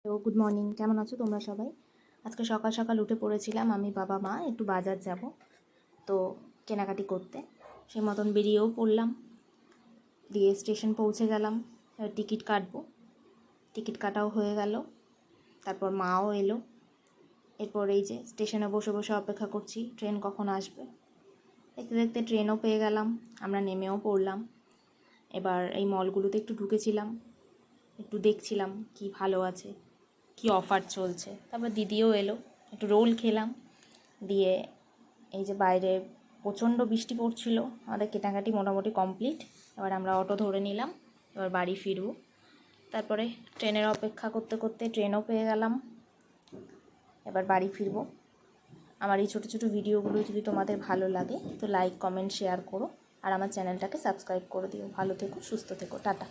তো good morning, কেমন আছো তোমরা সবাই? আজকে সকাল সকাল উঠে পড়েছিলাম, আমি বাবা মা একটু বাজার যাব, তো কেনাকাটি করতে সেই মতন বেরিয়েও পড়লাম। দিয়ে স্টেশন পৌঁছে গেলাম, টিকিট কাটবো। টিকিট কাটাও হয়ে গেল, তারপর মাও এলো। এরপর এই যে স্টেশনে বসে বসে অপেক্ষা করছি ট্রেন কখন আসবে। দেখতে দেখতে ট্রেনও পেয়ে গেলাম, আমরা নেমেও পড়লাম। এবার এই মলগুলোতে একটু ঢুকেছিলাম, একটু দেখছিলাম কি ভালো আছে, কি অফার চলছে। তারপর দিদিও এলো, একটু রোল খেলাম। দিয়ে এই যে বাইরে প্রচণ্ড বৃষ্টি পড়ছিল, আমাদের কেনাকাটি মোটামুটি কমপ্লিট। এবার আমরা অটো ধরে নিলাম, এবার বাড়ি ফিরব। তারপরে ট্রেনের অপেক্ষা করতে করতে ট্রেনও পেয়ে গেলাম, এবার বাড়ি ফিরব। আমার এই ছোটো ছোটো ভিডিওগুলো যদি তোমাদের ভালো লাগে তো লাইক কমেন্ট শেয়ার করো, আর আমার চ্যানেলটাকে সাবস্ক্রাইব করে দিও। ভালো থেকো, সুস্থ থেকো, টাটা।